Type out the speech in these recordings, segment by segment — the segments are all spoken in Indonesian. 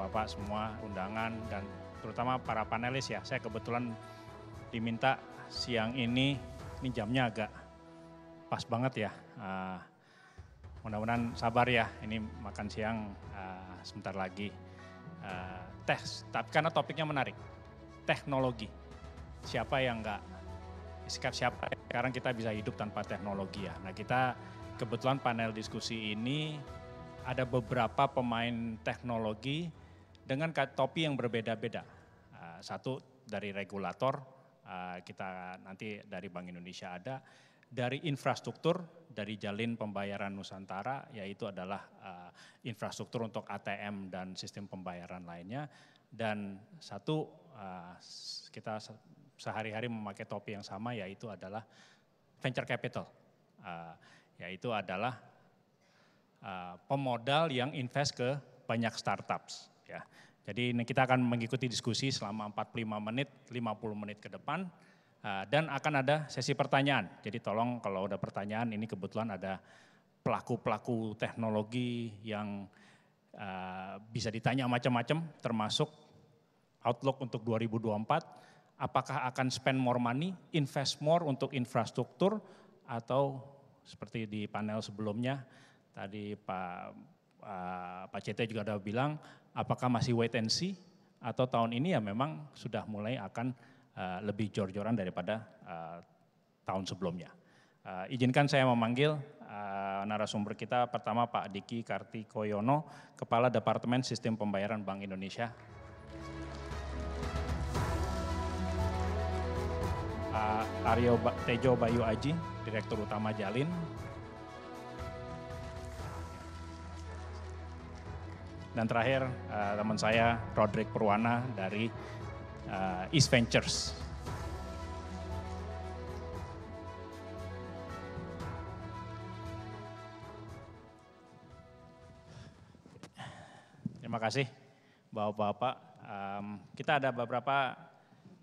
Bapak-bapak semua undangan dan terutama para panelis ya. Saya kebetulan diminta siang ini jamnya agak pas banget ya. Mudah-mudahan sabar ya, ini makan siang sebentar lagi. Tapi karena topiknya menarik, teknologi. Siapa yang siapa sekarang kita bisa hidup tanpa teknologi ya. Nah kita kebetulan panel diskusi ini ada beberapa pemain teknologi dengan topi yang berbeda-beda. Satu dari regulator, kita nanti dari Bank Indonesia ada, dari infrastruktur, dari Jalin Pembayaran Nusantara, yaitu adalah infrastruktur untuk ATM dan sistem pembayaran lainnya. Dan satu, kita sehari-hari memakai topi yang sama, yaitu adalah venture capital, yaitu adalah pemodal yang invest ke banyak startups. Ya. Jadi ini kita akan mengikuti diskusi selama 45 menit, 50 menit ke depan. Dan akan ada sesi pertanyaan, jadi tolong kalau ada pertanyaan ini kebetulan ada pelaku-pelaku teknologi yang bisa ditanya macam-macam termasuk outlook untuk 2024, apakah akan spend more money, invest more untuk infrastruktur atau seperti di panel sebelumnya tadi Pak CT juga ada bilang apakah masih wait and see atau tahun ini ya memang sudah mulai akan lebih jor-joran daripada tahun sebelumnya. Izinkan saya memanggil narasumber kita pertama Pak Diki Kartikoyono, Kepala Departemen Sistem Pembayaran Bank Indonesia. Aryo Tejo Bayu Aji, Direktur Utama Jalin. Dan terakhir teman saya Roderick Purwana dari East Ventures. Terima kasih Bapak-Bapak. Kita ada beberapa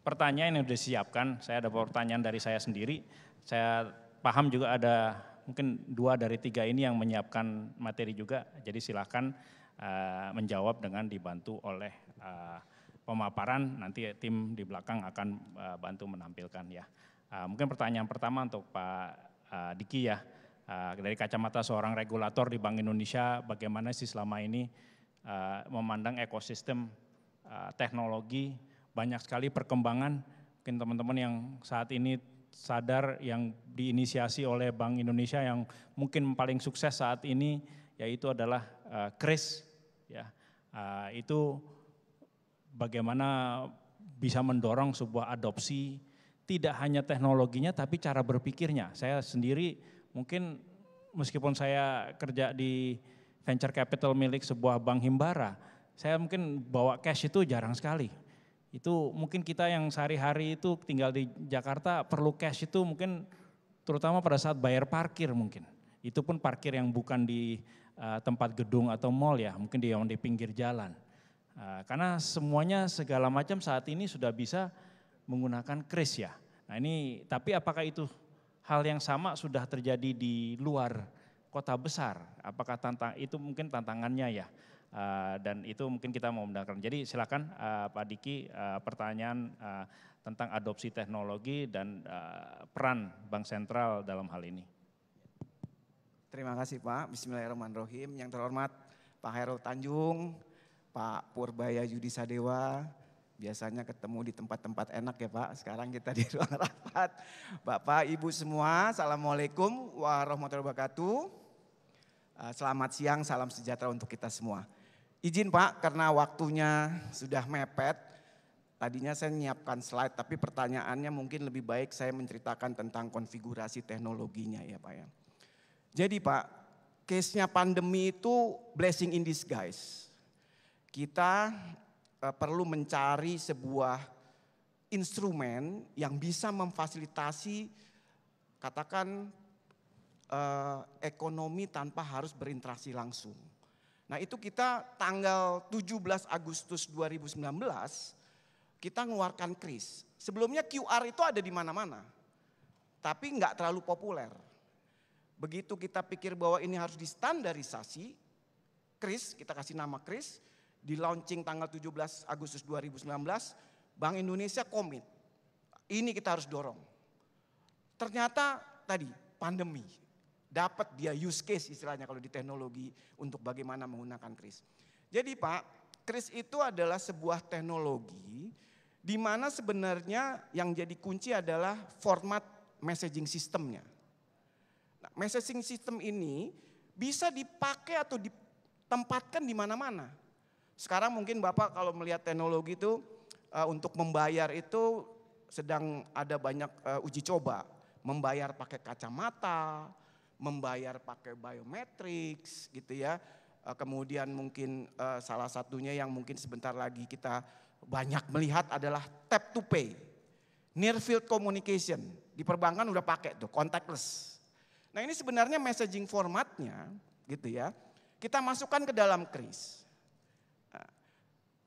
pertanyaan yang sudah disiapkan. Saya ada pertanyaan dari saya sendiri. Saya paham juga ada mungkin 2 dari 3 ini yang menyiapkan materi juga. Jadi silakan menjawab dengan dibantu oleh pemaparan, nanti tim di belakang akan bantu menampilkan ya. Mungkin pertanyaan pertama untuk Pak Diki ya, dari kacamata seorang regulator di Bank Indonesia, bagaimana sih selama ini memandang ekosistem teknologi, banyak sekali perkembangan, mungkin teman-teman yang saat ini sadar yang diinisiasi oleh Bank Indonesia yang mungkin paling sukses saat ini, yaitu adalah KRIS, ya, itu bagaimana bisa mendorong sebuah adopsi, tidak hanya teknologinya tapi cara berpikirnya. Saya sendiri mungkin meskipun saya kerja di venture capital milik sebuah bank himbara, saya mungkin bawa cash itu jarang sekali. Itu mungkin kita yang sehari-hari itu tinggal di Jakarta perlu cash itu mungkin terutama pada saat bayar parkir mungkin. Itu pun parkir yang bukan di tempat gedung atau mall ya, mungkin di pinggir jalan. Karena semuanya segala macam saat ini sudah bisa menggunakan KRIS ya. Nah ini, tapi apakah itu hal yang sama sudah terjadi di luar kota besar? Apakah itu mungkin tantangannya ya? Dan itu mungkin kita mau mendengarkan. Jadi silakan Pak Diki, pertanyaan tentang adopsi teknologi dan peran Bank Sentral dalam hal ini. Terima kasih Pak, Bismillahirrahmanirrahim. Yang terhormat Pak Hairul Tanjung, Pak Purbaya Yudi Sadewa, biasanya ketemu di tempat-tempat enak ya Pak, sekarang kita di ruang rapat. Bapak, Ibu semua, Assalamualaikum warahmatullahi wabarakatuh. Selamat siang, salam sejahtera untuk kita semua. Izin Pak, karena waktunya sudah mepet, tadinya saya menyiapkan slide, tapi pertanyaannya mungkin lebih baik saya menceritakan tentang konfigurasi teknologinya ya Pak ya. Jadi Pak, case-nya pandemi itu blessing in disguise. Kita perlu mencari sebuah instrumen yang bisa memfasilitasi katakan ekonomi tanpa harus berinteraksi langsung. Nah itu kita tanggal 17 Agustus 2019 kita mengeluarkan KRIS. Sebelumnya QR itu ada di mana-mana, tapi nggak terlalu populer. Begitu kita pikir bahwa ini harus distandarisasi, KRIS, kita kasih nama KRIS, di launching tanggal 17 Agustus 2019, Bank Indonesia komit. Ini kita harus dorong. Ternyata tadi pandemi, dapat dia use case istilahnya kalau di teknologi untuk bagaimana menggunakan kris. Jadi Pak, kris itu adalah sebuah teknologi di mana sebenarnya yang jadi kunci adalah format messaging systemnya. Nah, messaging system ini bisa dipakai atau ditempatkan di mana-mana. Sekarang mungkin Bapak kalau melihat teknologi itu untuk membayar itu sedang ada banyak uji coba. Membayar pakai kacamata, membayar pakai biometrics gitu ya. Kemudian mungkin salah satunya yang mungkin sebentar lagi kita banyak melihat adalah tap to pay. Near field communication. Di perbankan udah pakai tuh contactless. Nah ini sebenarnya messaging formatnya gitu ya. Kita masukkan ke dalam kris.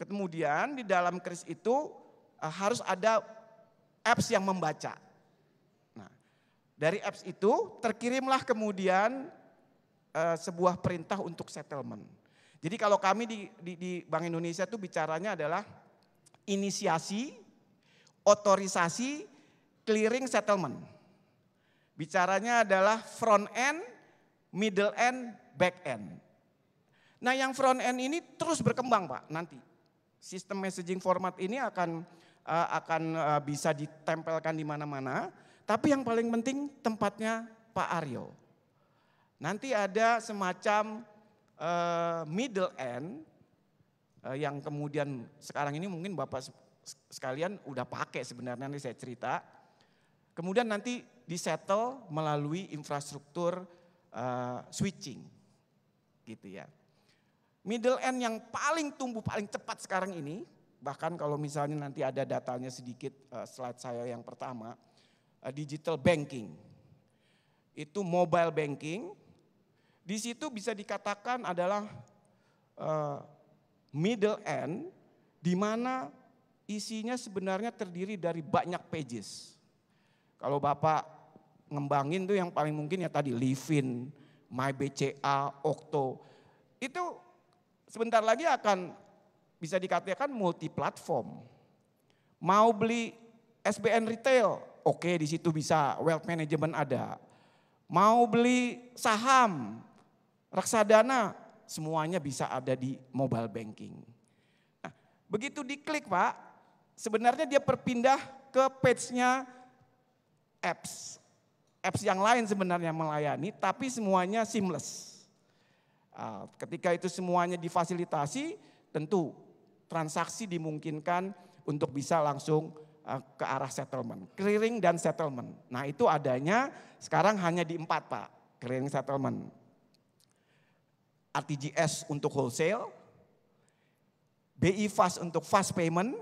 Kemudian di dalam kris itu harus ada apps yang membaca. Nah, dari apps itu terkirimlah kemudian sebuah perintah untuk settlement. Jadi kalau kami di Bank Indonesia itu bicaranya adalah inisiasi, otorisasi, clearing, settlement. Bicaranya adalah front end, middle end, back end. Nah yang front end ini terus berkembang Pak nanti. Sistem messaging format ini akan bisa ditempelkan di mana-mana. Tapi yang paling penting tempatnya Pak Aryo. Nanti ada semacam middle end yang kemudian sekarang ini mungkin Bapak sekalian udah pakai sebenarnya nanti saya cerita. Kemudian nanti disettle melalui infrastruktur switching gitu ya. Middle end yang paling tumbuh paling cepat sekarang ini, bahkan kalau misalnya nanti ada datanya sedikit slide saya yang pertama, digital banking. Itu mobile banking, di situ bisa dikatakan adalah middle end di mana isinya sebenarnya terdiri dari banyak pages. Kalau Bapak ngembangin tuh yang paling mungkin ya tadi Livin, MyBCA, Okto. Itu sebentar lagi akan bisa dikatakan multi platform. Mau beli SBN retail, oke di situ bisa wealth management ada. Mau beli saham, reksadana, semuanya bisa ada di mobile banking. Nah, begitu diklik Pak, sebenarnya dia berpindah ke page-nya apps. Apps yang lain sebenarnya melayani, tapi semuanya seamless. Ketika itu semuanya difasilitasi, tentu transaksi dimungkinkan untuk bisa langsung ke arah settlement. Clearing dan settlement. Nah itu adanya sekarang hanya di 4 Pak, clearing settlement. RTGS untuk wholesale, BI Fast untuk fast payment,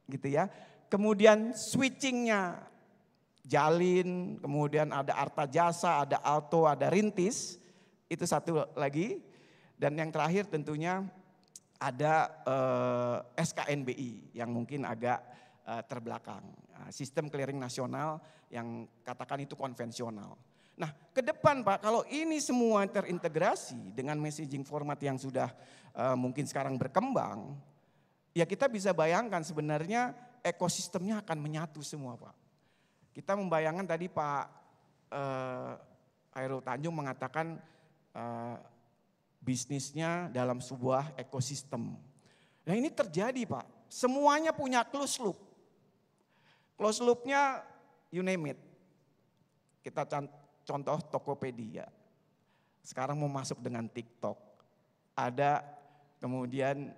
gitu ya. Kemudian switchingnya Jalin, kemudian ada Arta Jasa, ada Alto, ada Rintis, itu satu lagi. Dan yang terakhir tentunya ada SKNBI yang mungkin agak terbelakang. Sistem clearing nasional yang katakan itu konvensional. Nah ke depan Pak, kalau ini semua terintegrasi dengan messaging format yang sudah mungkin sekarang berkembang, ya kita bisa bayangkan sebenarnya ekosistemnya akan menyatu semua Pak. Kita membayangkan tadi Pak Khairul Tanjung mengatakan bisnisnya dalam sebuah ekosistem. Nah ini terjadi Pak, semuanya punya closed loop. Closed loopnya you name it. Kita contoh Tokopedia. Sekarang mau masuk dengan TikTok. Ada kemudian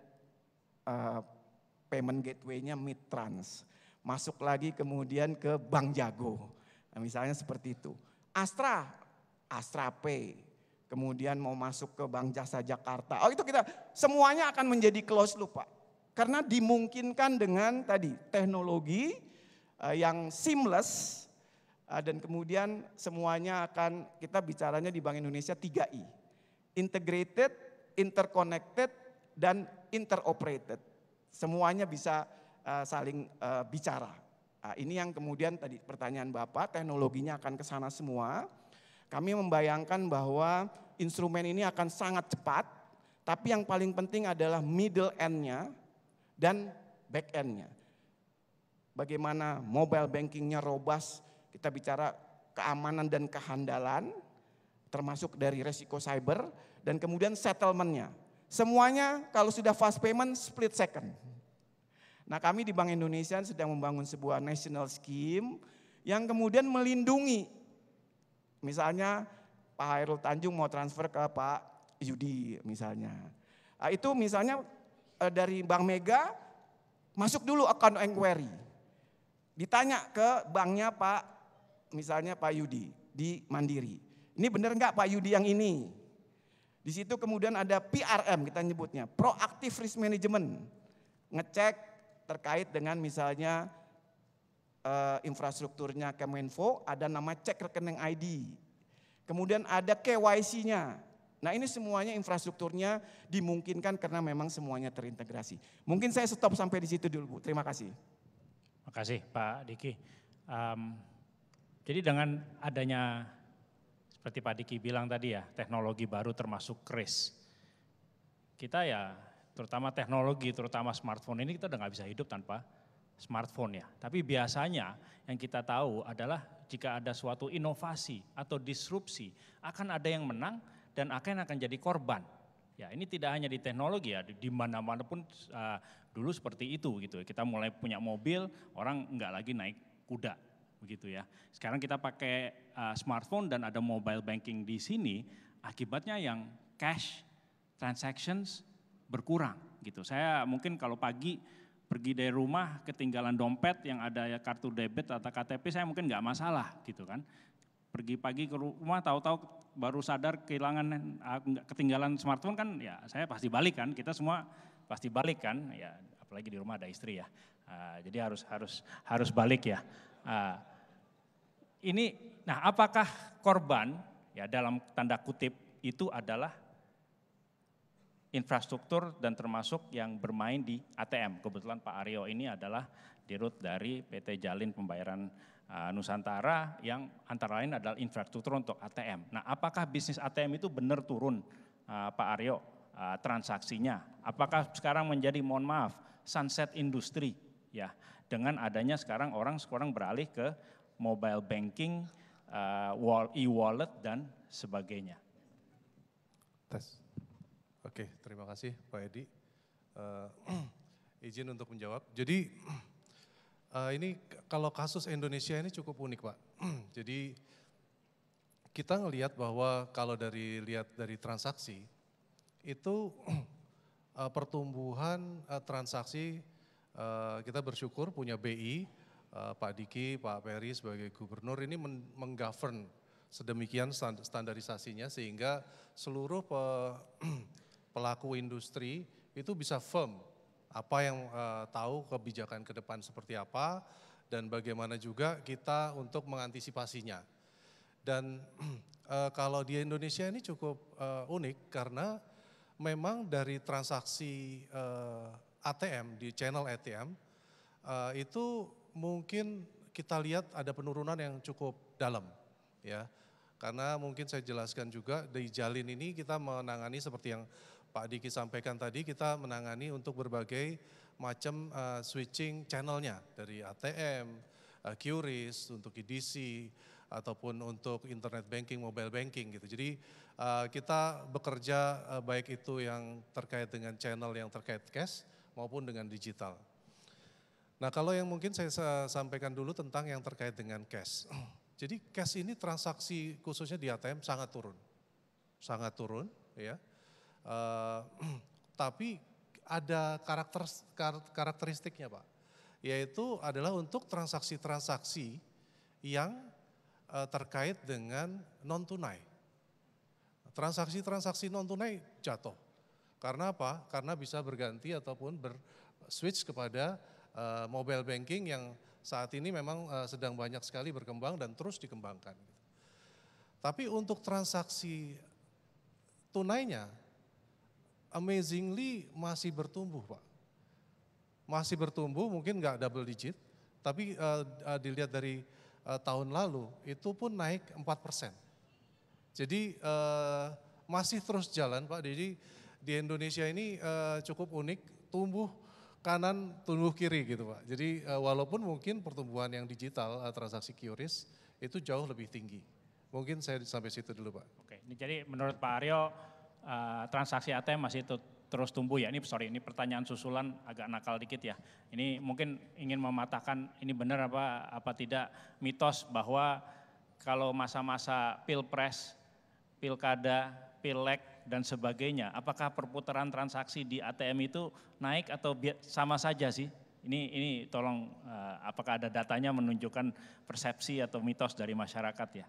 payment gateway-nya Midtrans. Masuk lagi kemudian ke Bank Jago. Nah, misalnya seperti itu. Astra Pay. Kemudian mau masuk ke Bank Jasa Jakarta. Oh itu kita semuanya akan menjadi closed loop Pak. Karena dimungkinkan dengan tadi teknologi yang seamless dan kemudian semuanya akan kita bicaranya di Bank Indonesia 3I. Integrated, interconnected, dan interoperated. Semuanya bisa saling bicara. Nah, ini yang kemudian tadi pertanyaan Bapak, teknologinya akan ke sana semua. Kami membayangkan bahwa instrumen ini akan sangat cepat, Tapi yang paling penting adalah middle end-nya dan back end-nya. Bagaimana mobile banking-nya robust, kita bicara keamanan dan kehandalan, termasuk dari resiko cyber, dan kemudian settlement-nya. Semuanya kalau sudah fast payment split second. Nah, kami di Bank Indonesia sedang membangun sebuah national scheme yang kemudian melindungi. Misalnya Pak Hairul Tanjung mau transfer ke Pak Yudi misalnya. Nah, itu misalnya dari Bank Mega masuk dulu account inquiry. Ditanya ke banknya misalnya Pak Yudi di Mandiri. Ini benar enggak Pak Yudi yang ini? Di situ kemudian ada PRM kita nyebutnya, proactive risk management. Ngecek terkait dengan misalnya infrastrukturnya Kemenfo, ada nama cek rekening ID. Kemudian ada KYC-nya. Nah, ini semuanya infrastrukturnya dimungkinkan karena memang semuanya terintegrasi. Mungkin saya stop sampai di situ dulu, Bu. Terima kasih. Terima kasih Pak Diki. Jadi dengan adanya seperti Pak Diki bilang tadi ya, teknologi baru termasuk kris. Kita ya terutama teknologi, terutama smartphone ini kita udah gak bisa hidup tanpa smartphone ya. Tapi biasanya yang kita tahu adalah jika ada suatu inovasi atau disrupsi akan ada yang menang dan akan jadi korban. Ya ini tidak hanya di teknologi ya, di mana-mana pun dulu seperti itu gitu. Kita mulai punya mobil, orang nggak lagi naik kuda begitu ya. Sekarang kita pakai smartphone dan ada mobile banking di sini, akibatnya yang cash transactions berkurang gitu. Saya mungkin kalau pagi pergi dari rumah ketinggalan dompet yang ada ya kartu debit atau KTP, saya mungkin nggak masalah gitu kan. Pergi pagi ke rumah tahu-tahu baru sadar ketinggalan smartphone kan ya saya pasti balik kan, kita semua pasti balik kan, ya apalagi di rumah ada istri ya. Jadi harus balik ya. Nah apakah korban ya dalam tanda kutip itu adalah infrastruktur dan termasuk yang bermain di ATM. Kebetulan Pak Aryo ini adalah dirut dari PT Jalin Pembayaran Nusantara yang antara lain adalah infrastruktur untuk ATM. Nah apakah bisnis ATM itu benar turun Pak Aryo transaksinya? Apakah sekarang menjadi mohon maaf sunset industri ya dengan adanya sekarang orang beralih ke mobile banking, e-wallet dan sebagainya. Tes. Oke, terima kasih Pak Edi. Izin untuk menjawab. Jadi ini kalau kasus Indonesia ini cukup unik Pak. Jadi kita ngelihat bahwa kalau lihat dari transaksi itu pertumbuhan transaksi kita bersyukur punya BI, Pak Diki, Pak Peri sebagai gubernur ini menggovern sedemikian standarisasinya sehingga seluruh pelaku industri itu bisa firm apa yang tahu kebijakan ke depan seperti apa dan bagaimana juga kita untuk mengantisipasinya. Dan kalau di Indonesia ini cukup unik karena memang dari transaksi ATM di channel ATM itu mungkin kita lihat ada penurunan yang cukup dalam ya. Karena mungkin saya jelaskan juga di Jalin ini kita menangani seperti yang Pak Diki sampaikan tadi, kita menangani untuk berbagai macam switching channelnya dari ATM, QRIS, untuk EDC, ataupun untuk internet banking, mobile banking gitu. Jadi kita bekerja baik itu yang terkait dengan channel yang terkait cash maupun dengan digital. Nah kalau yang mungkin saya sampaikan dulu tentang yang terkait dengan cash. Jadi cash ini transaksi khususnya di ATM sangat turun ya. Tapi ada karakteristiknya Pak, yaitu adalah untuk transaksi-transaksi yang terkait dengan non tunai. Transaksi-transaksi non tunai jatuh. Karena apa? Karena bisa berganti ataupun berswitch kepada mobile banking yang saat ini memang sedang banyak sekali berkembang dan terus dikembangkan. Tapi untuk transaksi tunainya, amazingly masih bertumbuh Pak. Masih bertumbuh mungkin nggak double digit, tapi dilihat dari tahun lalu itu pun naik 4%. Jadi masih terus jalan Pak, jadi di Indonesia ini cukup unik, tumbuh kanan, tumbuh kiri gitu Pak. Jadi walaupun mungkin pertumbuhan yang digital, transaksi QRIS itu jauh lebih tinggi. Mungkin saya sampai situ dulu Pak. Oke, ini jadi menurut Pak Aryo transaksi ATM masih terus tumbuh ya. Ini pertanyaan susulan agak nakal dikit ya. Ini mungkin ingin mematahkan ini benar apa tidak mitos bahwa kalau masa-masa pilpres, pilkada, pileg dan sebagainya, apakah perputaran transaksi di ATM itu naik atau sama saja sih? Ini tolong apakah ada datanya menunjukkan persepsi atau mitos dari masyarakat ya?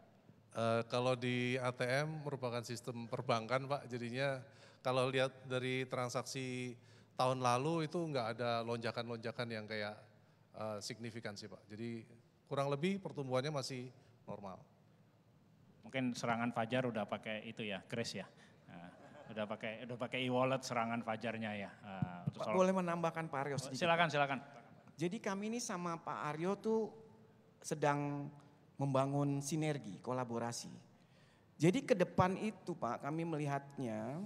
Kalau di ATM merupakan sistem perbankan Pak, jadinya kalau lihat dari transaksi tahun lalu itu nggak ada lonjakan-lonjakan yang kayak signifikan sih Pak. Jadi kurang lebih pertumbuhannya masih normal. Mungkin serangan Fajar udah pakai itu ya, Kris ya. Udah pakai e-wallet serangan Fajarnya ya. Pak, boleh menambahkan Pak Aryo sedikit? Silakan. Jadi kami ini sama Pak Aryo tuh sedang membangun sinergi, kolaborasi. Jadi ke depan itu Pak, kami melihatnya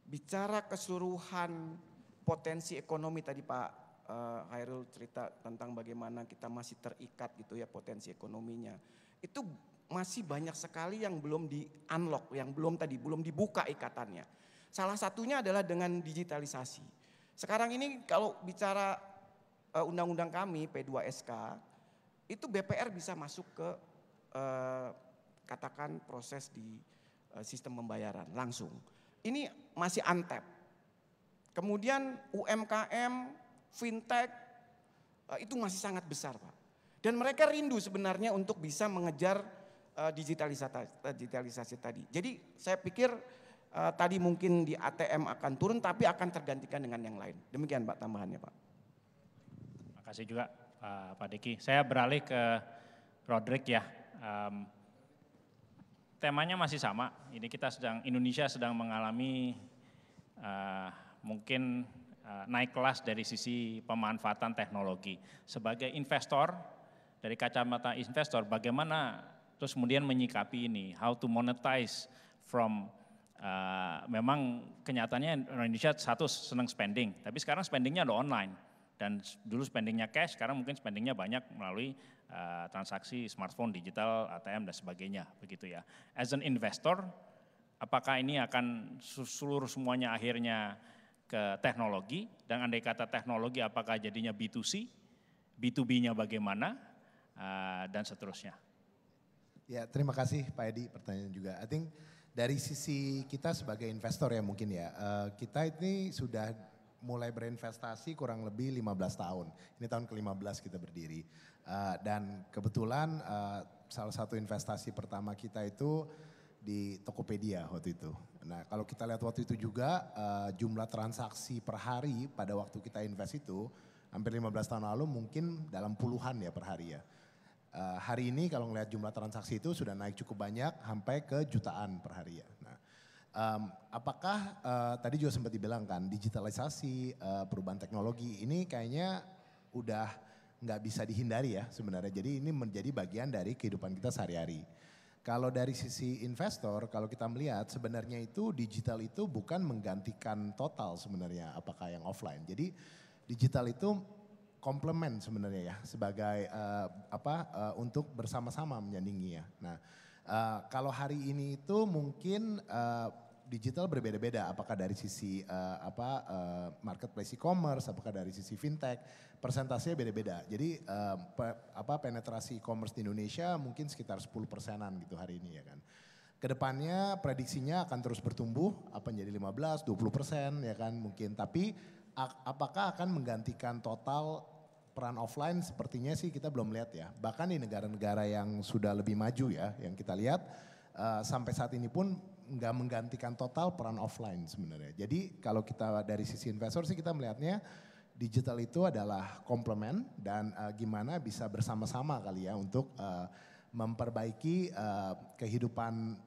bicara keseluruhan potensi ekonomi tadi Pak Hairul cerita tentang bagaimana kita masih terikat gitu ya potensi ekonominya. Itu masih banyak sekali yang belum di-unlock, yang belum dibuka ikatannya. Salah satunya adalah dengan digitalisasi. Sekarang ini kalau bicara undang-undang kami P2SK, itu BPR bisa masuk ke katakan proses di sistem pembayaran langsung. Ini masih untap. Kemudian UMKM, fintech itu masih sangat besar Pak. Dan mereka rindu sebenarnya untuk bisa mengejar digitalisasi tadi. Jadi saya pikir tadi mungkin di ATM akan turun tapi akan tergantikan dengan yang lain. Demikian Pak tambahannya Pak. Terima kasih juga Pak Diki. Saya beralih ke Roderick ya. Temanya masih sama. Ini Indonesia sedang mengalami mungkin naik kelas dari sisi pemanfaatan teknologi. Sebagai investor, dari kacamata investor, bagaimana terus kemudian menyikapi ini, how to monetize from memang kenyataannya Indonesia satu senang spending, tapi sekarang spendingnya udah online dan dulu spendingnya cash, sekarang mungkin spendingnya banyak melalui transaksi smartphone, digital, ATM dan sebagainya, begitu ya. As an investor, apakah ini akan seluruh semuanya akhirnya ke teknologi dan andai kata teknologi apakah jadinya B2C, B2B-nya bagaimana dan seterusnya. Ya, terima kasih Pak Edi pertanyaan juga. I think dari sisi kita sebagai investor ya mungkin ya, kita ini sudah mulai berinvestasi kurang lebih 15 tahun. Ini tahun ke-15 kita berdiri. Dan kebetulan salah satu investasi pertama kita itu di Tokopedia waktu itu. Nah kalau kita lihat waktu itu juga jumlah transaksi per hari pada waktu kita invest itu hampir 15 tahun lalu mungkin dalam puluhan ya per hari ya. Hari ini kalau ngelihat jumlah transaksi itu sudah naik cukup banyak sampai ke jutaan per hari ya. Nah, apakah tadi juga sempat dibilang kan digitalisasi, perubahan teknologi ini kayaknya udah nggak bisa dihindari ya sebenarnya. Jadi ini menjadi bagian dari kehidupan kita sehari-hari. Kalau dari sisi investor, kalau kita melihat sebenarnya itu digital itu bukan menggantikan total sebenarnya apakah yang offline. Jadi digital itu komplement sebenarnya ya sebagai untuk bersama-sama menyandingi ya. Nah kalau hari ini itu mungkin digital berbeda-beda apakah dari sisi marketplace e-commerce, apakah dari sisi fintech, persentasenya beda-beda. Jadi penetrasi e-commerce di Indonesia mungkin sekitar 10%-an gitu hari ini ya kan. Kedepannya prediksinya akan terus bertumbuh menjadi 15-20% ya kan mungkin, tapi apakah akan menggantikan total peran offline sepertinya sih kita belum lihat ya. Bahkan di negara-negara yang sudah lebih maju ya yang kita lihat sampai saat ini pun nggak menggantikan total peran offline sebenarnya. Jadi kalau kita dari sisi investor sih kita melihatnya digital itu adalah komplement dan gimana bisa bersama-sama kali ya untuk memperbaiki kehidupan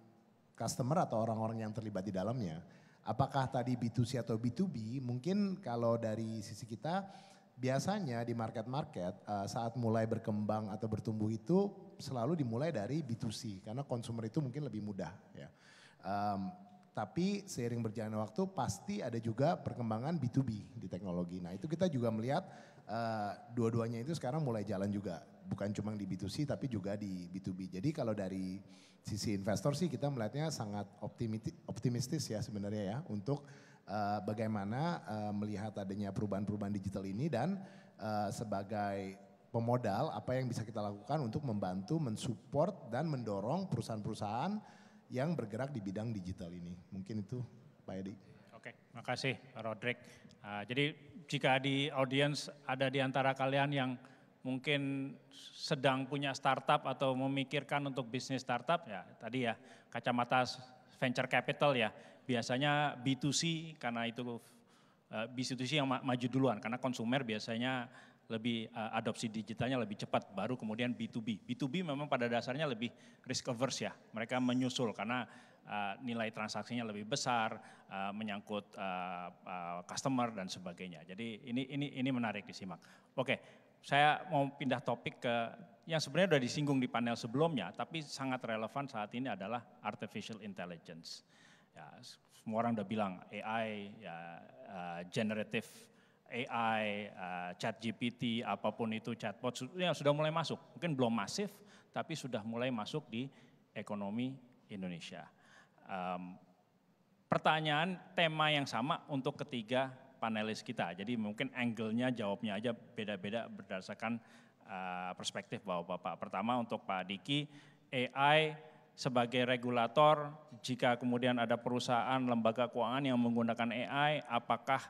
customer atau orang-orang yang terlibat di dalamnya. Apakah tadi B2C atau B2B, mungkin kalau dari sisi kita biasanya di market-market saat mulai berkembang atau bertumbuh itu selalu dimulai dari B2C karena konsumer itu mungkin lebih mudah ya. Tapi seiring berjalannya waktu pasti ada juga perkembangan B2B di teknologi. Nah itu kita juga melihat dua-duanya itu sekarang mulai jalan juga. Bukan cuma di B2C tapi juga di B2B. Jadi kalau dari sisi investor sih kita melihatnya sangat optimistis ya sebenarnya ya. Untuk bagaimana melihat adanya perubahan-perubahan digital ini dan sebagai pemodal apa yang bisa kita lakukan untuk membantu, mensupport dan mendorong perusahaan-perusahaan yang bergerak di bidang digital ini. Mungkin itu Pak Edi. Oke, makasih Roderick. Jadi jika di audiens ada di antara kalian yang mungkin sedang punya startup atau memikirkan untuk bisnis startup, ya tadi ya kacamata venture capital ya, biasanya B2C karena itu B2C yang maju duluan karena konsumer biasanya lebih adopsi digitalnya lebih cepat, baru kemudian B2B. B2B memang pada dasarnya lebih risk averse ya, mereka menyusul karena nilai transaksinya lebih besar, menyangkut customer dan sebagainya. Jadi ini menarik disimak. Oke, saya mau pindah topik ke yang sebenarnya sudah disinggung di panel sebelumnya, tapi sangat relevan saat ini adalah artificial intelligence. Ya, semua orang udah bilang AI, ya, generative AI, ChatGPT, apapun itu chatbot, yang sudah mulai masuk. Mungkin belum masif, tapi sudah mulai masuk di ekonomi Indonesia. Pertanyaan tema yang sama untuk ketiga panelis kita. Jadi mungkin angle-nya jawabnya aja beda-beda berdasarkan perspektif Bapak-Bapak. Pertama untuk Pak Diki, AI sebagai regulator, jika kemudian ada perusahaan lembaga keuangan yang menggunakan AI, apakah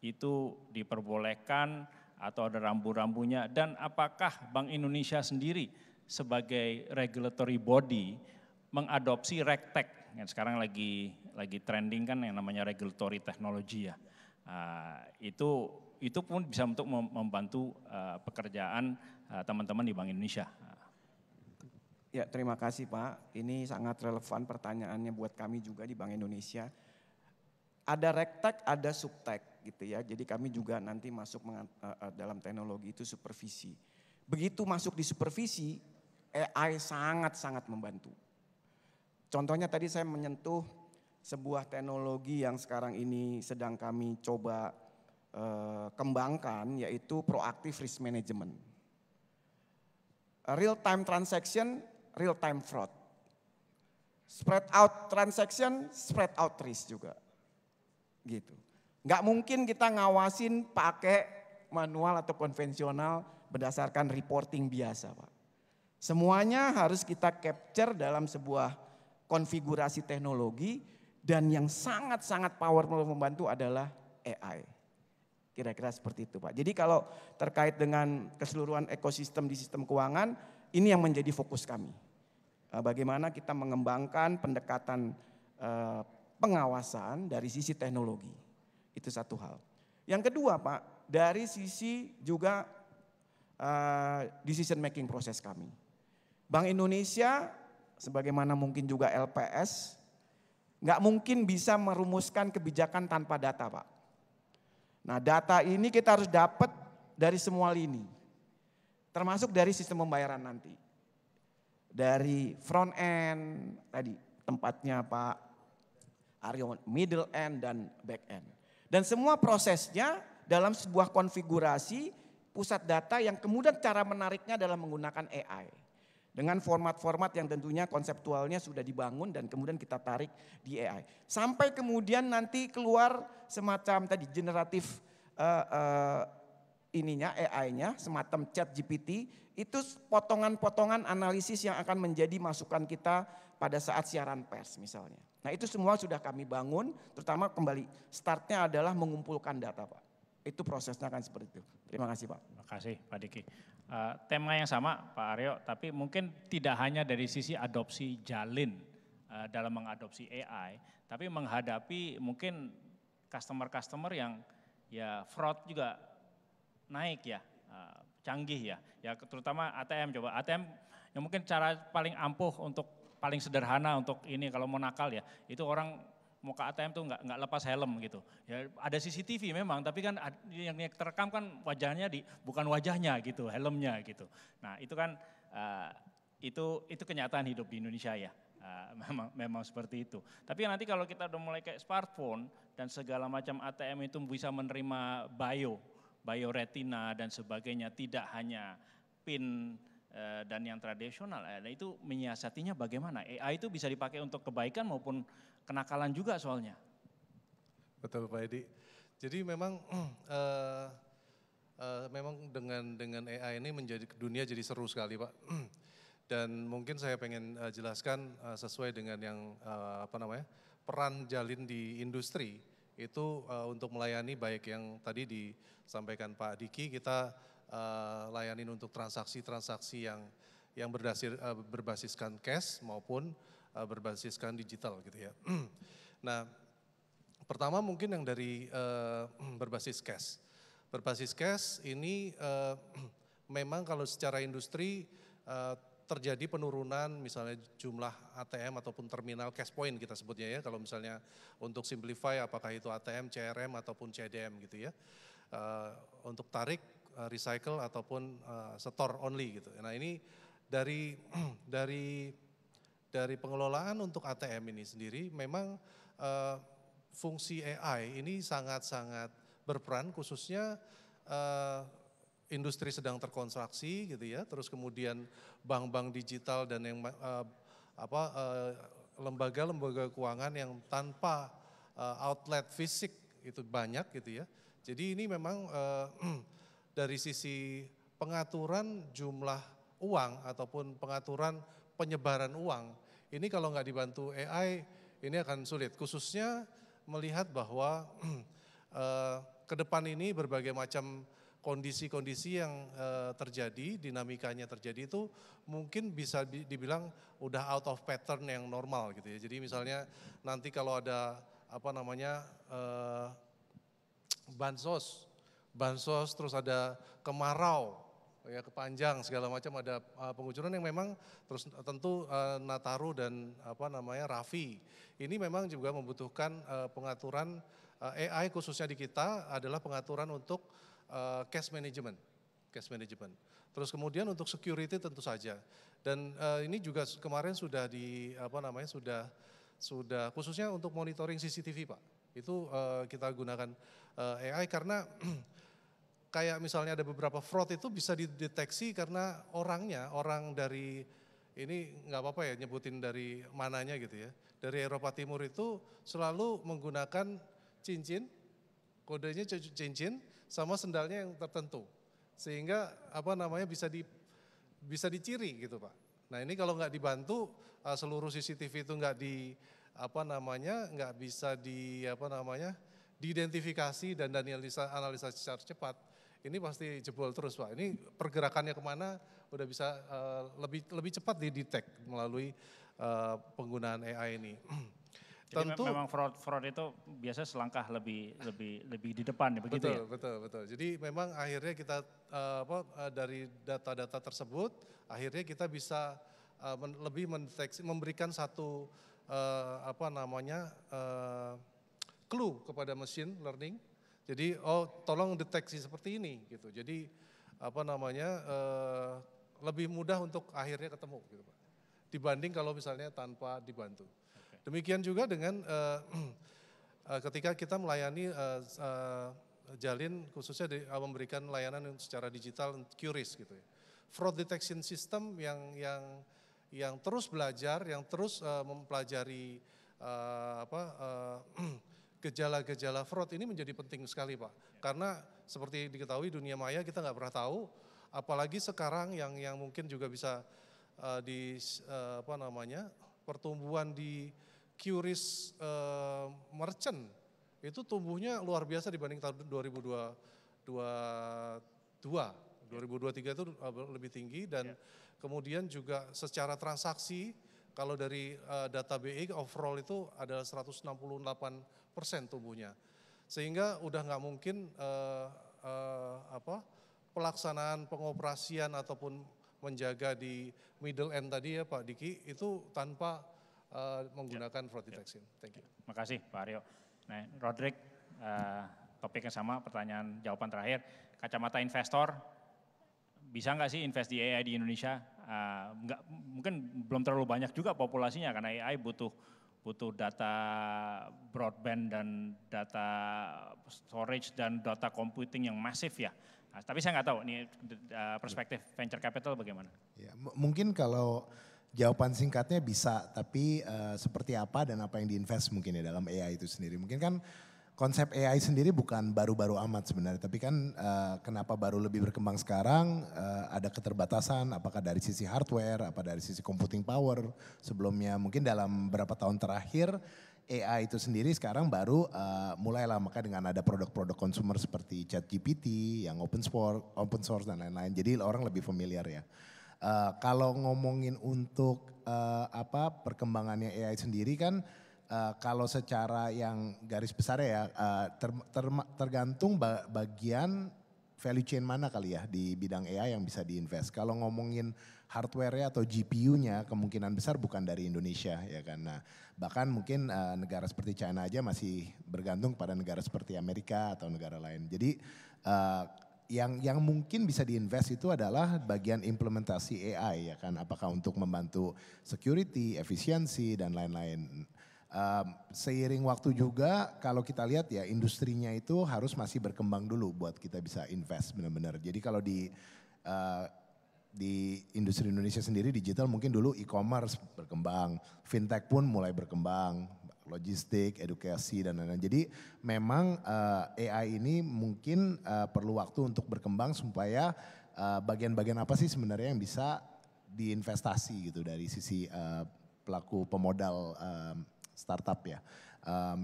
itu diperbolehkan atau ada rambu-rambunya, dan apakah Bank Indonesia sendiri sebagai regulatory body mengadopsi RegTech yang sekarang lagi trending kan yang namanya regulatory technology ya. Itu pun bisa untuk membantu pekerjaan teman-teman di Bank Indonesia. Ya, terima kasih Pak. Ini sangat relevan pertanyaannya buat kami juga di Bank Indonesia. Ada RegTech, ada SupTech gitu ya. Jadi kami juga nanti masuk dalam teknologi itu supervisi. Begitu masuk di supervisi, AI sangat-sangat membantu. Contohnya tadi saya menyentuh sebuah teknologi yang sekarang ini sedang kami coba kembangkan, yaitu proactive risk management. Real time transaction, real time fraud. Spread out transaction, spread out risk juga. Gitu. Nggak mungkin kita ngawasin pakai manual atau konvensional berdasarkan reporting biasa Pak. Semuanya harus kita capture dalam sebuah konfigurasi teknologi dan yang sangat-sangat powerful membantu adalah AI. Kira-kira seperti itu Pak. Jadi kalau terkait dengan keseluruhan ekosistem di sistem keuangan, ini yang menjadi fokus kami. Bagaimana kita mengembangkan pendekatan pengawasan dari sisi teknologi. Itu satu hal. Yang kedua Pak, dari sisi juga decision making proses kami. Bank Indonesia, sebagaimana mungkin juga LPS, nggak mungkin bisa merumuskan kebijakan tanpa data Pak. Nah data ini kita harus dapat dari semua lini. Termasuk dari sistem pembayaran nanti. Dari front end, tadi tempatnya Pak Aryo, middle end dan back end. Dan semua prosesnya dalam sebuah konfigurasi pusat data yang kemudian cara menariknya adalah menggunakan AI. Dengan format-format yang tentunya konseptualnya sudah dibangun dan kemudian kita tarik di AI. Sampai kemudian nanti keluar semacam tadi generatif AI-nya, semacam ChatGPT, itu potongan-potongan analisis yang akan menjadi masukan kita pada saat siaran pers misalnya. Nah itu semua sudah kami bangun, terutama kembali startnya adalah mengumpulkan data Pak. Itu prosesnya akan seperti itu. Terima kasih Pak. Terima kasih Pak Diki. Tema yang sama Pak Aryo, tapi mungkin tidak hanya dari sisi adopsi jalin dalam mengadopsi AI, tapi menghadapi mungkin customer-customer yang ya fraud juga naik ya, canggih ya. Ya terutama ATM, coba ATM yang mungkin cara paling ampuh untuk paling sederhana untuk ini kalau mau nakal ya, itu orang mau ke ATM tuh nggak lepas helm gitu. Ya ada CCTV memang, tapi kan yang terekam kan wajahnya bukan wajahnya gitu, helmnya gitu. Nah itu kan itu kenyataan hidup di Indonesia ya. memang seperti itu. Tapi nanti kalau kita udah mulai kayak smartphone dan segala macam ATM itu bisa menerima bioretina dan sebagainya, tidak hanya PIN dan yang tradisional, itu menyiasatinya bagaimana? AI itu bisa dipakai untuk kebaikan maupun kenakalan juga soalnya. Betul Pak Edi. Jadi memang memang dengan AI ini menjadi dunia jadi seru sekali Pak. Dan mungkin saya pengen jelaskan sesuai dengan yang peran Jalin di industri itu untuk melayani baik yang tadi disampaikan Pak Diki, kita layanin untuk transaksi-transaksi yang berbasiskan cash maupun berbasiskan digital gitu ya. Nah, pertama mungkin yang dari berbasis cash. Berbasis cash ini memang kalau secara industri terjadi penurunan misalnya jumlah ATM ataupun terminal cash point kita sebutnya ya. Kalau misalnya untuk simplify apakah itu ATM, CRM ataupun CDM gitu ya. Untuk tarik, recycle ataupun store only gitu. Nah ini dari pengelolaan untuk ATM ini sendiri memang fungsi AI ini sangat-sangat berperan khususnya industri sedang terkonstruksi gitu ya, terus kemudian bank-bank digital dan yang lembaga-lembaga keuangan yang tanpa outlet fisik itu banyak gitu ya. Jadi ini memang dari sisi pengaturan jumlah uang ataupun pengaturan penyebaran uang, ini kalau nggak dibantu AI ini akan sulit. Khususnya melihat bahwa ke depan ini berbagai macam kondisi-kondisi yang terjadi, dinamikanya terjadi itu mungkin bisa dibilang udah out of pattern yang normal gitu ya. Jadi misalnya nanti kalau ada bansos terus ada kemarau, ya kepanjang segala macam ada pengucuran yang memang terus tentu Nataru dan Raffi. Ini memang juga membutuhkan pengaturan AI khususnya di kita adalah pengaturan untuk cash management. Terus kemudian untuk security tentu saja. Dan ini juga kemarin sudah sudah khususnya untuk monitoring CCTV Pak. Itu kita gunakan AI karena kayak misalnya ada beberapa fraud itu bisa dideteksi karena orang dari ini nggak apa-apa ya nyebutin dari mananya gitu ya. Dari Eropa Timur itu selalu menggunakan cincin, kodenya cincin sama sendalnya yang tertentu. Sehingga bisa diciri gitu Pak. Nah ini kalau nggak dibantu seluruh CCTV itu nggak bisa diidentifikasi dan analisa secara cepat. Ini pasti jebol terus Pak. Ini pergerakannya kemana udah bisa lebih cepat didetek melalui penggunaan AI ini. Jadi memang fraud itu biasa selangkah lebih di depan ya begitu ya? Betul. Jadi memang akhirnya kita dari data-data tersebut akhirnya kita bisa lebih mendeteksi, memberikan satu clue kepada machine learning. Jadi tolong deteksi seperti ini gitu. Jadi lebih mudah untuk akhirnya ketemu gitu Pak. Dibanding kalau misalnya tanpa dibantu. Demikian juga dengan ketika kita melayani Jalin khususnya memberikan layanan secara digital QRIS gitu ya. Fraud detection system yang terus belajar, yang terus mempelajari gejala-gejala fraud ini menjadi penting sekali Pak. Karena seperti diketahui dunia maya kita nggak pernah tahu, apalagi sekarang yang mungkin juga bisa pertumbuhan di QRIS merchant itu tumbuhnya luar biasa dibanding tahun 2023 itu lebih tinggi dan kemudian juga secara transaksi kalau dari data BI overall itu adalah 168% tumbuhnya. Sehingga udah nggak mungkin pelaksanaan pengoperasian ataupun menjaga di middle end tadi ya Pak Diki itu tanpa menggunakan fraud detection. Thank you. Makasih Pak Aryo. Nah, Roderick, topiknya sama, jawaban terakhir. Kacamata investor, bisa nggak sih invest di AI di Indonesia? Mungkin belum terlalu banyak juga populasinya karena AI butuh data broadband dan data storage dan data computing yang masif ya. Nah, tapi saya nggak tahu ini perspektif venture capital bagaimana. Ya, mungkin kalau jawaban singkatnya bisa, tapi seperti apa dan apa yang diinvest mungkin ya dalam AI itu sendiri. Mungkin kan konsep AI sendiri bukan baru-baru amat sebenarnya, tapi kan kenapa baru lebih berkembang sekarang, ada keterbatasan apakah dari sisi hardware, apa dari sisi computing power. Sebelumnya mungkin dalam beberapa tahun terakhir AI itu sendiri sekarang baru mulailah, maka dengan ada produk-produk consumer seperti ChatGPT yang open source dan lain-lain. Jadi orang lebih familiar ya. Kalau ngomongin untuk perkembangannya AI sendiri kan, kalau secara yang garis besar ya tergantung bagian value chain mana kali ya di bidang AI yang bisa diinvest. Kalau ngomongin hardware-nya atau GPU-nya kemungkinan besar bukan dari Indonesia ya kan. Nah, bahkan mungkin negara seperti China aja masih bergantung pada negara seperti Amerika atau negara lain. Jadi yang mungkin bisa diinvest itu adalah bagian implementasi AI ya kan. Apakah untuk membantu security, efisiensi dan lain-lain. Seiring waktu juga kalau kita lihat ya industrinya itu harus masih berkembang dulu buat kita bisa invest benar-benar. Jadi kalau di industri Indonesia sendiri digital mungkin dulu e-commerce berkembang, fintech pun mulai berkembang, logistik, edukasi dan lain-lain. Jadi memang AI ini mungkin perlu waktu untuk berkembang supaya bagian-bagian apa sih sebenarnya yang bisa diinvestasi gitu dari sisi pelaku pemodal startup ya.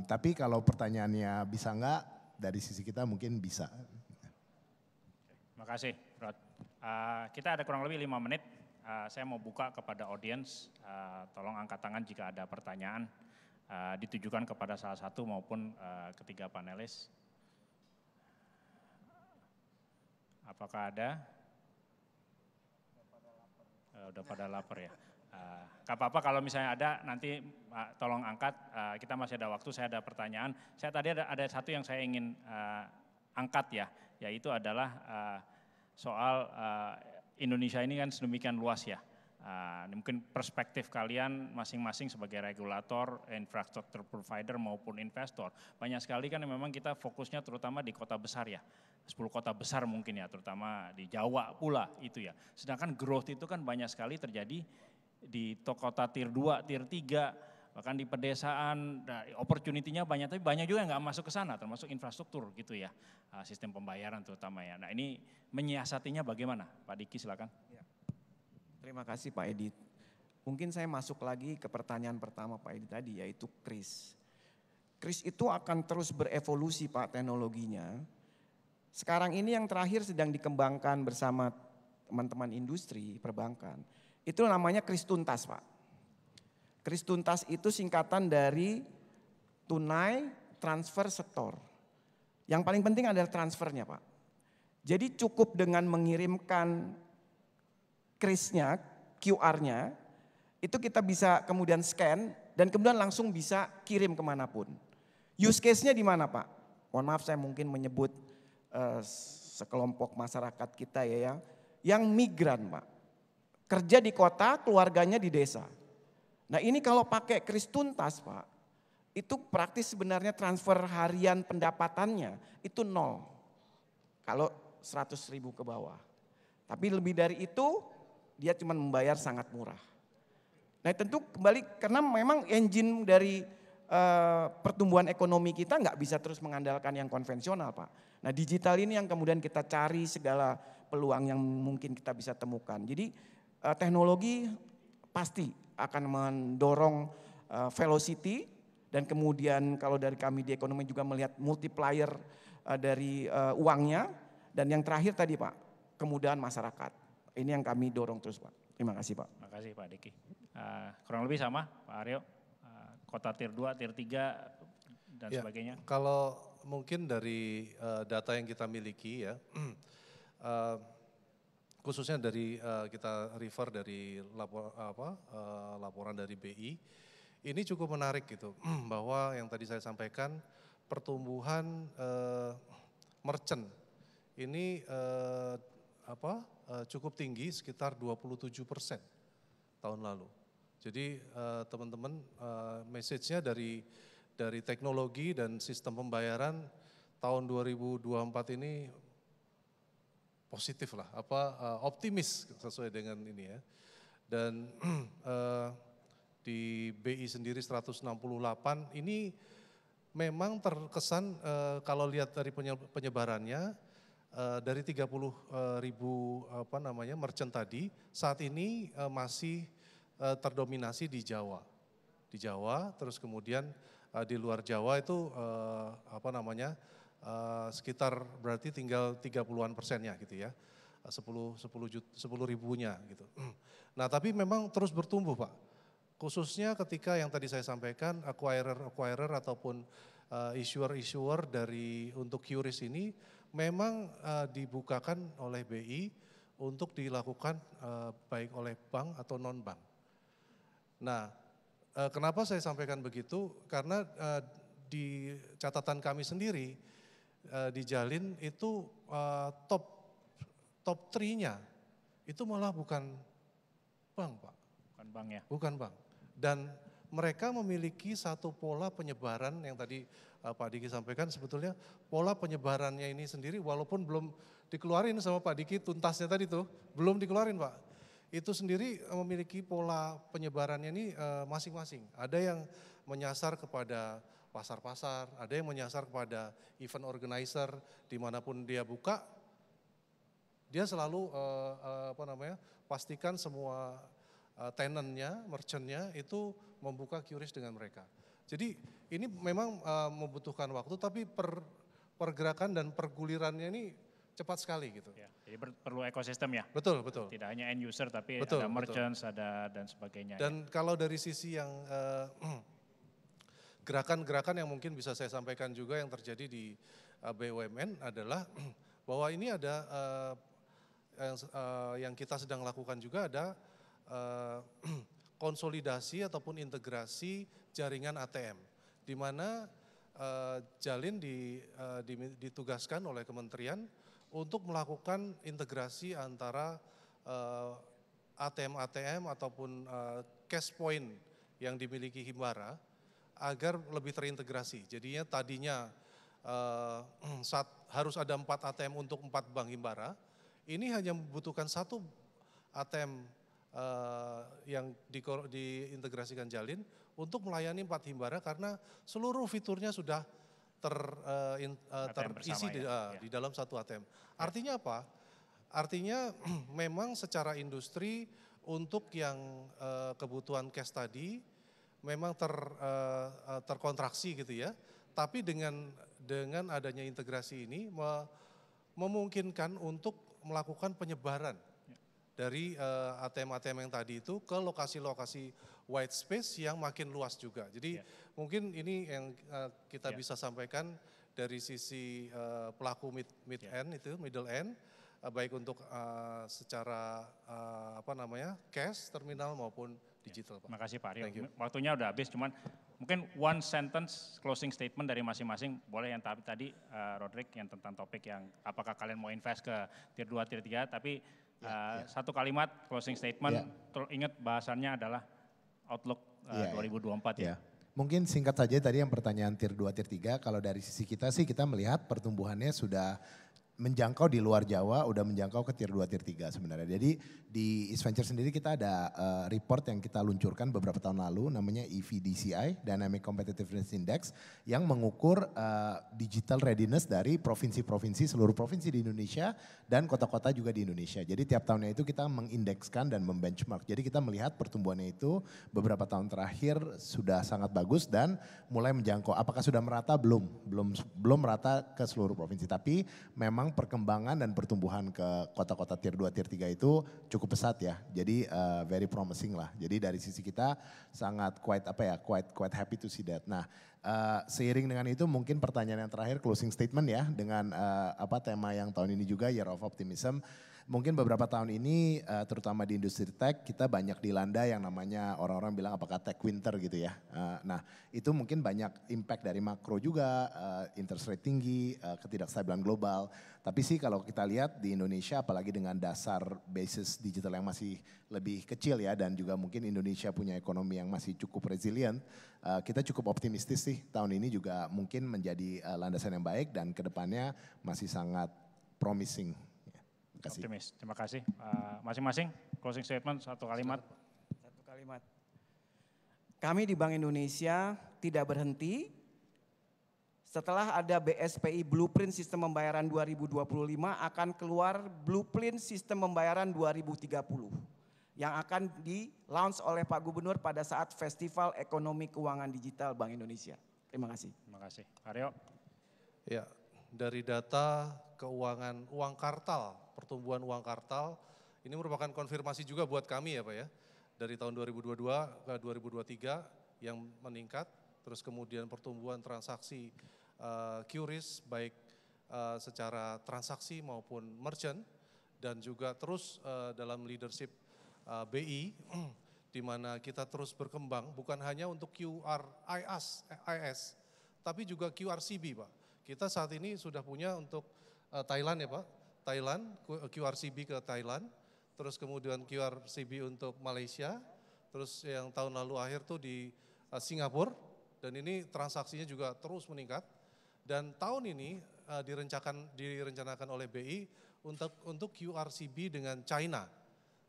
Tapi kalau pertanyaannya bisa enggak, dari sisi kita mungkin bisa. Terima kasih, Rod. Kita ada kurang lebih 5 menit. Saya mau buka kepada audiens. Tolong angkat tangan jika ada pertanyaan. Ditujukan kepada salah satu maupun ketiga panelis. Apakah ada? Udah pada lapar ya. Gak apa-apa kalau misalnya ada nanti tolong angkat, kita masih ada waktu, saya ada pertanyaan. Saya tadi ada satu yang saya ingin angkat ya, yaitu adalah soal Indonesia ini kan sedemikian luas ya. Mungkin perspektif kalian masing-masing sebagai regulator, infrastruktur provider maupun investor. Banyak sekali kan memang kita fokusnya terutama di kota besar ya. 10 kota besar mungkin ya, terutama di Jawa pula itu ya. Sedangkan growth itu kan banyak sekali terjadi di kota tier 2, tier 3, bahkan di pedesaan, opportunity-nya banyak, tapi banyak juga yang nggak masuk ke sana, termasuk infrastruktur gitu ya, sistem pembayaran terutama ya. Nah ini menyiasatinya bagaimana? Pak Diki silakan. Ya. Terima kasih Pak Edi. Mungkin saya masuk lagi ke pertanyaan pertama Pak Edi tadi, yaitu kris. Kris itu akan terus berevolusi Pak teknologinya. Sekarang ini yang terakhir sedang dikembangkan bersama teman-teman industri perbankan. Itu namanya kris tuntas Pak. Kris tuntas itu singkatan dari tunai, transfer, setor. Yang paling penting adalah transfernya Pak. Jadi cukup dengan mengirimkan krisnya, QR-nya, itu kita bisa kemudian scan dan kemudian langsung bisa kirim kemanapun. Use case-nya di mana Pak? Mohon maaf saya mungkin menyebut sekelompok masyarakat kita ya, yang migran Pak. Kerja di kota, keluarganya di desa. Nah ini kalau pakai kris tuntas Pak, itu praktis sebenarnya transfer harian pendapatannya itu 0. Kalau 100.000 ke bawah. Tapi lebih dari itu dia cuma membayar sangat murah. Nah tentu kembali karena memang engine dari pertumbuhan ekonomi kita nggak bisa terus mengandalkan yang konvensional Pak. Nah digital ini yang kemudian kita cari segala peluang yang mungkin kita bisa temukan. Jadi teknologi pasti akan mendorong velocity dan kemudian kalau dari kami di ekonomi juga melihat multiplier dari uangnya dan yang terakhir tadi Pak, kemudahan masyarakat. Ini yang kami dorong terus Pak. Terima kasih Pak. Terima kasih Pak Diki. Kurang lebih sama Pak Aryo, kota tier 2, tier 3 dan ya, sebagainya. Kalau mungkin dari data yang kita miliki ya, khususnya dari kita refer dari laporan dari BI, ini cukup menarik gitu, bahwa yang tadi saya sampaikan pertumbuhan merchant ini cukup tinggi sekitar 27% tahun lalu. Jadi teman-teman message-nya dari teknologi dan sistem pembayaran tahun 2024 ini positif lah, optimis sesuai dengan ini ya. Dan di BI sendiri 168 ini memang terkesan kalau lihat dari penyebarannya dari 30 ribu merchant tadi saat ini masih terdominasi di Jawa. Di Jawa, terus kemudian di luar Jawa itu sekitar berarti tinggal 30-an persennya gitu ya. 10 ribunya gitu. Nah tapi memang terus bertumbuh Pak. Khususnya ketika yang tadi saya sampaikan acquirer ataupun issuer dari untuk QRIS ini memang dibukakan oleh BI untuk dilakukan baik oleh bank atau non-bank. Nah kenapa saya sampaikan begitu? Karena di catatan kami sendiri di Jalin itu top 3-nya itu malah bukan bank Pak. Bukan bank ya? Bukan bank. Dan mereka memiliki satu pola penyebaran yang tadi Pak Diki sampaikan sebetulnya pola penyebarannya ini sendiri walaupun belum dikeluarin sama Pak Diki tuntasnya tadi tuh, belum dikeluarin Pak. Itu sendiri memiliki pola penyebarannya ini masing-masing. Ada yang menyasar kepada pasar-pasar, ada yang menyasar kepada event organizer dimanapun dia buka, dia selalu pastikan semua tenantnya, merchantnya itu membuka QRIS dengan mereka. Jadi ini memang membutuhkan waktu tapi pergerakan dan pergulirannya ini cepat sekali gitu. Ya, jadi perlu ekosistem ya? Betul, betul. Tidak hanya end user tapi betul, ada merchants, ada dan sebagainya. Dan ya. kalau dari sisi yang gerakan-gerakan yang mungkin bisa saya sampaikan juga yang terjadi di BUMN adalah bahwa ini ada yang kita sedang lakukan juga ada konsolidasi ataupun integrasi jaringan ATM, di mana Jalin ditugaskan oleh kementerian untuk melakukan integrasi antara ATM ataupun cash point yang dimiliki Himbara agar lebih terintegrasi. Jadinya tadinya harus ada 4 ATM untuk 4 bank Himbara, ini hanya membutuhkan 1 ATM yang diintegrasikan Jalin untuk melayani 4 Himbara karena seluruh fiturnya sudah terisi di dalam 1 ATM. Artinya apa? Artinya memang secara industri untuk yang kebutuhan cash tadi memang terkontraksi gitu ya. Tapi dengan adanya integrasi ini memungkinkan untuk melakukan penyebaran dari ATM-ATM yang tadi itu ke lokasi-lokasi white space yang makin luas juga. Jadi mungkin ini yang kita bisa sampaikan dari sisi pelaku mid-end itu, middle end, baik untuk secara cash, terminal maupun digital. Pak. Makasih Pak Rio. Waktunya udah habis, cuman mungkin one sentence closing statement dari masing-masing. Boleh yang tadi Roderick yang tentang topik yang apakah kalian mau invest ke tier 2, tier 3, tapi satu kalimat closing statement, ingat bahasannya adalah outlook 2024 ya. Mungkin singkat saja tadi yang pertanyaan tier 2, tier 3, kalau dari sisi kita sih kita melihat pertumbuhannya sudah menjangkau di luar Jawa, udah menjangkau ke tier 2, tier 3 sebenarnya. Jadi di East Venture sendiri kita ada report yang kita luncurkan beberapa tahun lalu namanya EVDCI, Dynamic Competitiveness Index, yang mengukur digital readiness dari provinsi-provinsi, seluruh provinsi di Indonesia dan kota-kota juga di Indonesia. Jadi tiap tahunnya itu kita mengindekskan dan membenchmark. Jadi kita melihat pertumbuhannya itu beberapa tahun terakhir sudah sangat bagus dan mulai menjangkau. Apakah sudah merata? Belum merata ke seluruh provinsi, tapi memang perkembangan dan pertumbuhan ke kota-kota tier 2, tier 3 itu cukup pesat ya. Jadi very promising lah. Jadi dari sisi kita sangat quite happy to see that. Nah, seiring dengan itu mungkin pertanyaan yang terakhir closing statement ya dengan tema yang tahun ini juga Year of Optimism. Mungkin beberapa tahun ini terutama di industri tech kita banyak dilanda yang namanya orang-orang bilang apakah tech winter gitu ya. Nah itu mungkin banyak impact dari makro juga, interest rate tinggi, ketidakstabilan global. Tapi sih kalau kita lihat di Indonesia apalagi dengan dasar basis digital yang masih lebih kecil ya dan juga mungkin Indonesia punya ekonomi yang masih cukup resilient, kita cukup optimistis sih tahun ini juga mungkin menjadi landasan yang baik dan kedepannya masih sangat promising. Ya, terima kasih. Optimis, terima kasih. Masing-masing closing statement satu kalimat. Satu kalimat. Kami di Bank Indonesia tidak berhenti. Setelah ada BSPI Blueprint Sistem Pembayaran 2025 akan keluar Blueprint Sistem Pembayaran 2030 yang akan di-launch oleh Pak Gubernur pada saat Festival Ekonomi Keuangan Digital Bank Indonesia. Terima kasih. Terima kasih. Aryo. Ya, dari data keuangan uang kartal, pertumbuhan uang kartal, ini merupakan konfirmasi juga buat kami ya Pak ya. Dari tahun 2022 ke 2023 yang meningkat, terus kemudian pertumbuhan transaksi QRIS baik secara transaksi maupun merchant dan juga terus dalam leadership BI di mana kita terus berkembang bukan hanya untuk QRIS tapi juga QRCB Pak. Kita saat ini sudah punya untuk Thailand ya Pak, Thailand QRCB ke Thailand. Terus kemudian QRCB untuk Malaysia, terus yang tahun lalu akhir tuh di Singapura, dan ini transaksinya juga terus meningkat. Dan tahun ini direncanakan oleh BI untuk QRCB dengan China.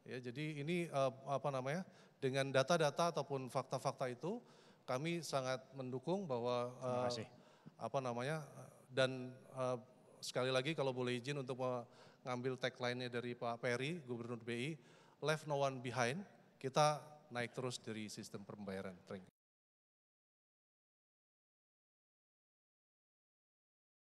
Ya, jadi ini dengan data-data ataupun fakta-fakta itu kami sangat mendukung bahwa dan sekali lagi kalau boleh izin untuk ngambil tagline-nya dari Pak Peri, Gubernur BI, left no one behind, kita naik terus dari sistem pembayaran.